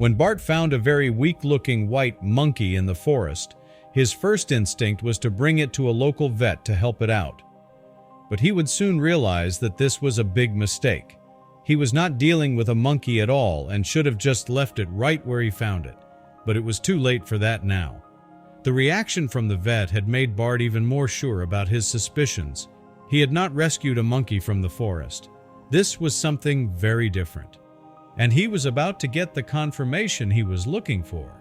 When Bart found a very weak-looking white monkey in the forest, his first instinct was to bring it to a local vet to help it out. But he would soon realize that this was a big mistake. He was not dealing with a monkey at all and should have just left it right where he found it. But it was too late for that now. The reaction from the vet had made Bart even more sure about his suspicions. He had not rescued a monkey from the forest. This was something very different. And he was about to get the confirmation he was looking for.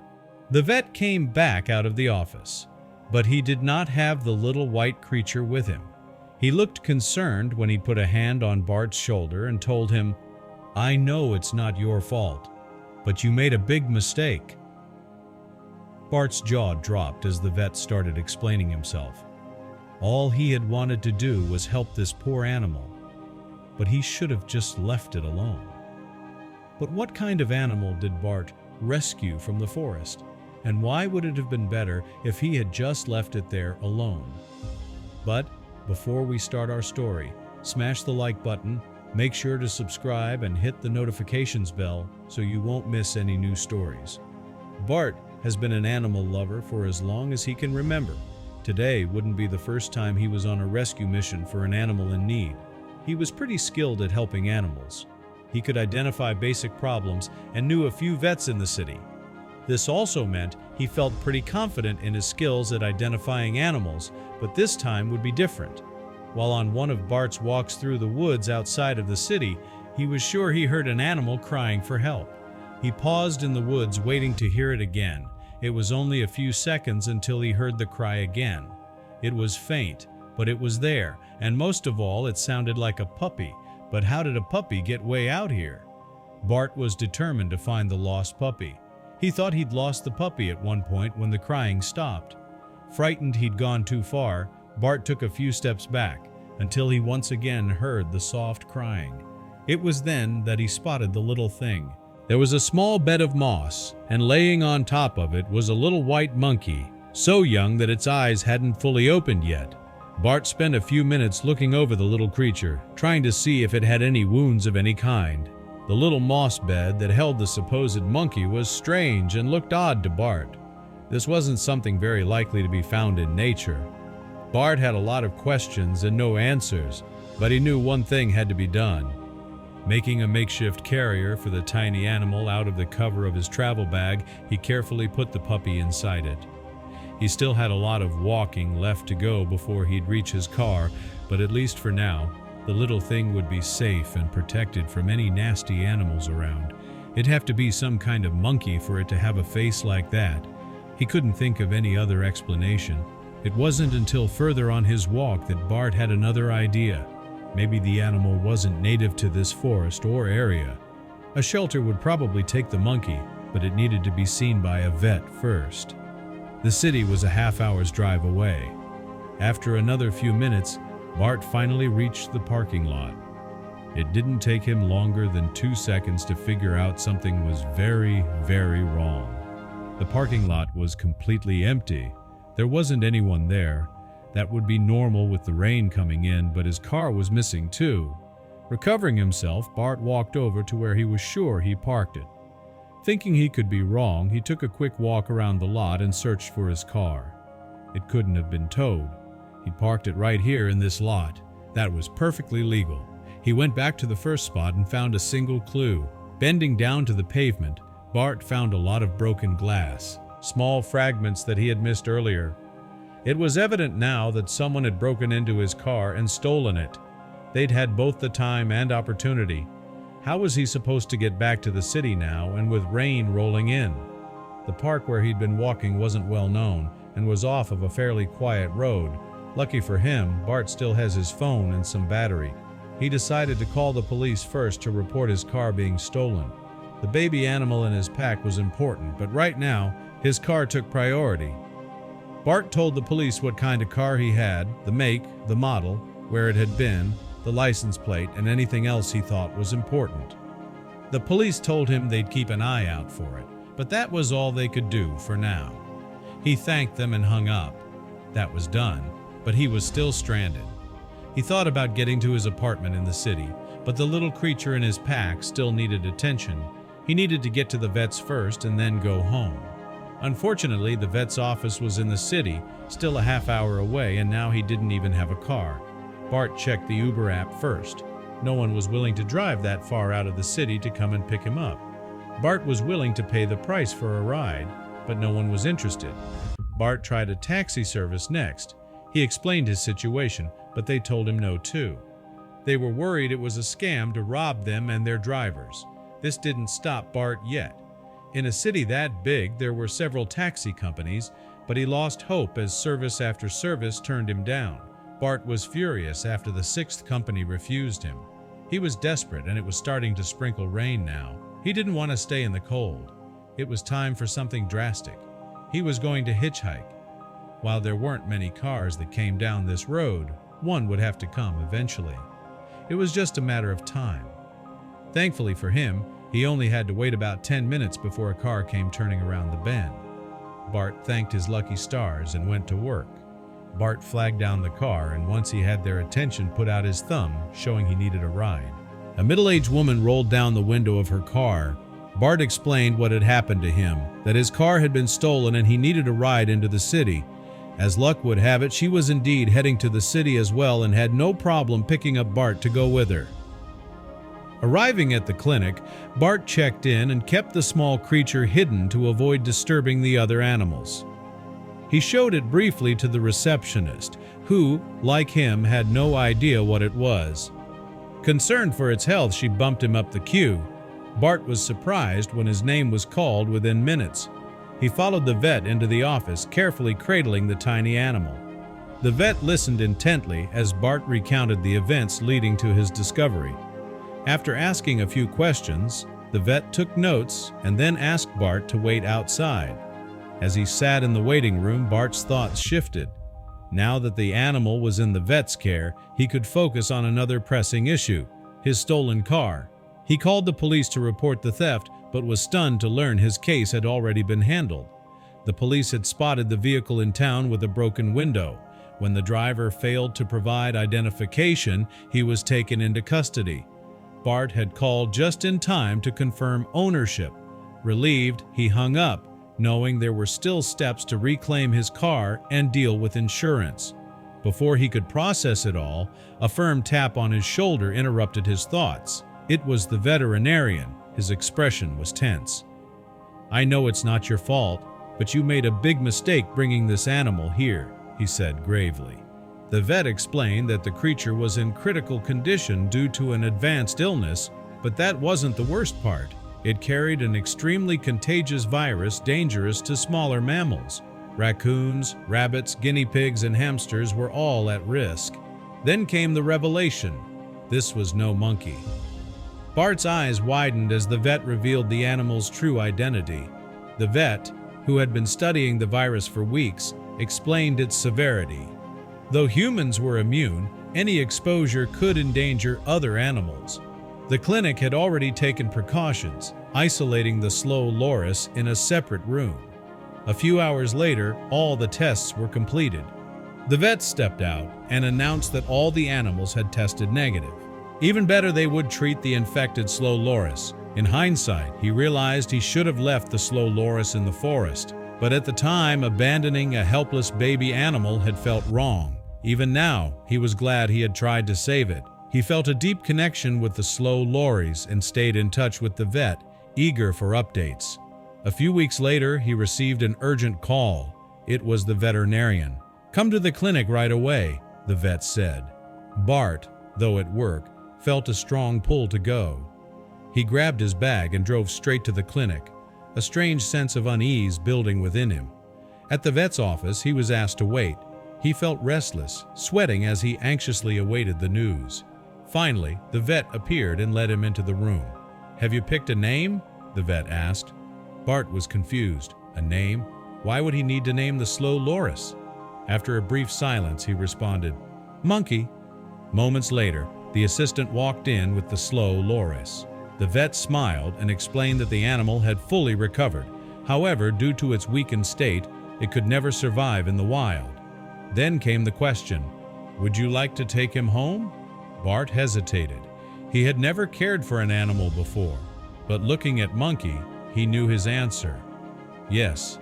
The vet came back out of the office, but he did not have the little white creature with him. He looked concerned when he put a hand on Bart's shoulder and told him, "I know it's not your fault, but you made a big mistake." Bart's jaw dropped as the vet started explaining himself. All he had wanted to do was help this poor animal, but he should have just left it alone. But what kind of animal did Bart rescue from the forest? And why would it have been better if he had just left it there alone? But before we start our story, smash the like button, make sure to subscribe and hit the notifications bell so you won't miss any new stories. Bart has been an animal lover for as long as he can remember. Today wouldn't be the first time he was on a rescue mission for an animal in need. He was pretty skilled at helping animals. He could identify basic problems and knew a few vets in the city. This also meant he felt pretty confident in his skills at identifying animals, but this time would be different. While on one of Bart's walks through the woods outside of the city, he was sure he heard an animal crying for help. He paused in the woods waiting to hear it again. It was only a few seconds until he heard the cry again. It was faint, but it was there, and most of all, it sounded like a puppy. But how did a puppy get way out here? Bart was determined to find the lost puppy. He thought he'd lost the puppy at one point when the crying stopped. Frightened he'd gone too far, Bart took a few steps back until he once again heard the soft crying. It was then that he spotted the little thing. There was a small bed of moss, and laying on top of it was a little white monkey, so young that its eyes hadn't fully opened yet. Bart spent a few minutes looking over the little creature, trying to see if it had any wounds of any kind. The little moss bed that held the supposed monkey was strange and looked odd to Bart. This wasn't something very likely to be found in nature. Bart had a lot of questions and no answers, but he knew one thing had to be done. Making a makeshift carrier for the tiny animal out of the cover of his travel bag, he carefully put the puppy inside it. He still had a lot of walking left to go before he'd reach his car, but at least for now, the little thing would be safe and protected from any nasty animals around. It'd have to be some kind of monkey for it to have a face like that. He couldn't think of any other explanation. It wasn't until further on his walk that Bart had another idea. Maybe the animal wasn't native to this forest or area. A shelter would probably take the monkey, but it needed to be seen by a vet first. The city was a half-hour's drive away. After another few minutes, Bart finally reached the parking lot. It didn't take him longer than 2 seconds to figure out something was very, very wrong. The parking lot was completely empty. There wasn't anyone there. That would be normal with the rain coming in, but his car was missing too. Recovering himself, Bart walked over to where he was sure he parked it. Thinking he could be wrong, he took a quick walk around the lot and searched for his car. It couldn't have been towed. He'd parked it right here in this lot. That was perfectly legal. He went back to the first spot and found a single clue. Bending down to the pavement, Bart found a lot of broken glass, small fragments that he had missed earlier. It was evident now that someone had broken into his car and stolen it. They'd had both the time and opportunity. How was he supposed to get back to the city now and with rain rolling in? The park where he'd been walking wasn't well known and was off of a fairly quiet road. Lucky for him, Bart still has his phone and some battery. He decided to call the police first to report his car being stolen. The baby animal in his pack was important, but right now, his car took priority. Bart told the police what kind of car he had, the make, the model, where it had been, the license plate, and anything else he thought was important. The police told him they'd keep an eye out for it, but that was all they could do for now. He thanked them and hung up. That was done, but he was still stranded. He thought about getting to his apartment in the city, but the little creature in his pack still needed attention. He needed to get to the vet's first and then go home. Unfortunately, the vet's office was in the city, still a half hour away, and now he didn't even have a car. Bart checked the Uber app first. No one was willing to drive that far out of the city to come and pick him up. Bart was willing to pay the price for a ride, but no one was interested. Bart tried a taxi service next. He explained his situation, but they told him no too. They were worried it was a scam to rob them and their drivers. This didn't stop Bart yet. In a city that big, there were several taxi companies, but he lost hope as service after service turned him down. Bart was furious after the sixth company refused him. He was desperate, and it was starting to sprinkle rain now. He didn't want to stay in the cold. It was time for something drastic. He was going to hitchhike. While there weren't many cars that came down this road, one would have to come eventually. It was just a matter of time. Thankfully for him, he only had to wait about 10 minutes before a car came turning around the bend. Bart thanked his lucky stars and went to work. Bart flagged down the car, and once he had their attention, put out his thumb, showing he needed a ride. A middle-aged woman rolled down the window of her car. Bart explained what had happened to him, that his car had been stolen and he needed a ride into the city. As luck would have it, she was indeed heading to the city as well and had no problem picking up Bart to go with her. Arriving at the clinic, Bart checked in and kept the small creature hidden to avoid disturbing the other animals. He showed it briefly to the receptionist, who, like him, had no idea what it was. Concerned for its health, she bumped him up the queue. Bart was surprised when his name was called within minutes. He followed the vet into the office, carefully cradling the tiny animal. The vet listened intently as Bart recounted the events leading to his discovery. After asking a few questions, the vet took notes and then asked Bart to wait outside. As he sat in the waiting room, Bart's thoughts shifted. Now that the animal was in the vet's care, he could focus on another pressing issue, his stolen car. He called the police to report the theft, but was stunned to learn his case had already been handled. The police had spotted the vehicle in town with a broken window. When the driver failed to provide identification, he was taken into custody. Bart had called just in time to confirm ownership. Relieved, he hung up, knowing there were still steps to reclaim his car and deal with insurance. Before he could process it all, a firm tap on his shoulder interrupted his thoughts. It was the veterinarian. His expression was tense. "I know it's not your fault, but you made a big mistake bringing this animal here," he said gravely. The vet explained that the creature was in critical condition due to an advanced illness, but that wasn't the worst part. It carried an extremely contagious virus dangerous to smaller mammals. Raccoons, rabbits, guinea pigs, and hamsters were all at risk. Then came the revelation. This was no monkey. Bart's eyes widened as the vet revealed the animal's true identity. The vet, who had been studying the virus for weeks, explained its severity. Though humans were immune, any exposure could endanger other animals. The clinic had already taken precautions, isolating the slow loris in a separate room. A few hours later, all the tests were completed. The vet stepped out and announced that all the animals had tested negative. Even better, they would treat the infected slow loris. In hindsight, he realized he should have left the slow loris in the forest, but at the time, abandoning a helpless baby animal had felt wrong. Even now, he was glad he had tried to save it. He felt a deep connection with the slow loris and stayed in touch with the vet, eager for updates. A few weeks later, he received an urgent call. It was the veterinarian. "Come to the clinic right away," the vet said. Bart, though at work, felt a strong pull to go. He grabbed his bag and drove straight to the clinic, a strange sense of unease building within him. At the vet's office, he was asked to wait. He felt restless, sweating as he anxiously awaited the news. Finally, the vet appeared and led him into the room. "Have you picked a name?" the vet asked. Bart was confused. A name? Why would he need to name the slow loris? After a brief silence, he responded, "Monkey." Moments later, the assistant walked in with the slow loris. The vet smiled and explained that the animal had fully recovered. However, due to its weakened state, it could never survive in the wild. Then came the question, "Would you like to take him home?" Bart hesitated. He had never cared for an animal before. But looking at Monkey, he knew his answer. Yes.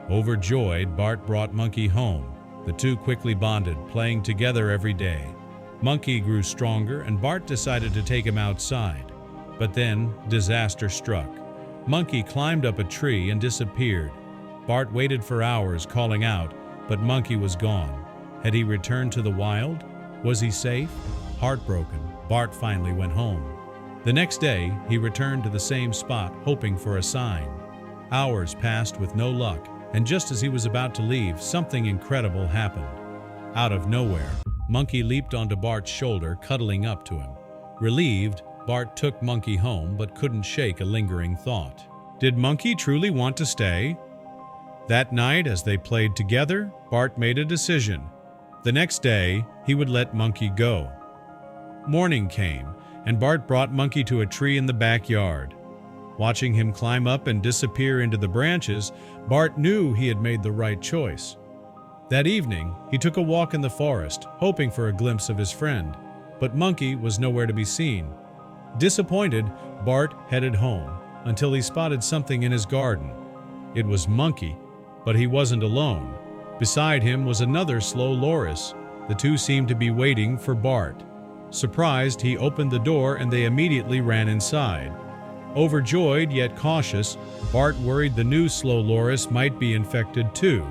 Overjoyed, Bart brought Monkey home. The two quickly bonded, playing together every day. Monkey grew stronger, and Bart decided to take him outside. But then, disaster struck. Monkey climbed up a tree and disappeared. Bart waited for hours, calling out, but Monkey was gone. Had he returned to the wild? Was he safe? Heartbroken, Bart finally went home. The next day, he returned to the same spot, hoping for a sign. Hours passed with no luck, and just as he was about to leave, something incredible happened. Out of nowhere, Monkey leaped onto Bart's shoulder, cuddling up to him. Relieved, Bart took Monkey home but couldn't shake a lingering thought. Did Monkey truly want to stay? That night, as they played together, Bart made a decision. The next day, he would let Monkey go. Morning came, and Bart brought Monkey to a tree in the backyard. Watching him climb up and disappear into the branches, Bart knew he had made the right choice. That evening, he took a walk in the forest, hoping for a glimpse of his friend, but Monkey was nowhere to be seen. Disappointed, Bart headed home until he spotted something in his garden. It was Monkey, but he wasn't alone. Beside him was another slow loris. The two seemed to be waiting for Bart. Surprised, he opened the door and they immediately ran inside. Overjoyed yet cautious, Bart worried the new slow loris might be infected too.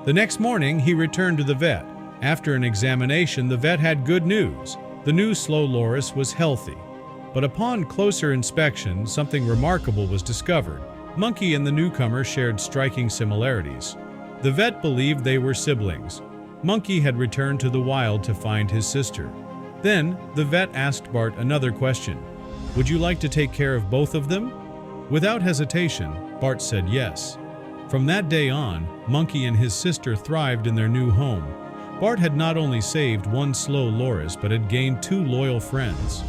The next morning, he returned to the vet. After an examination, the vet had good news. The new slow loris was healthy. But upon closer inspection, something remarkable was discovered. Monkey and the newcomer shared striking similarities. The vet believed they were siblings. Monkey had returned to the wild to find his sister. Then, the vet asked Bart another question. Would you like to take care of both of them? Without hesitation, Bart said yes. From that day on, Monkey and his sister thrived in their new home. Bart had not only saved one slow loris, but had gained two loyal friends.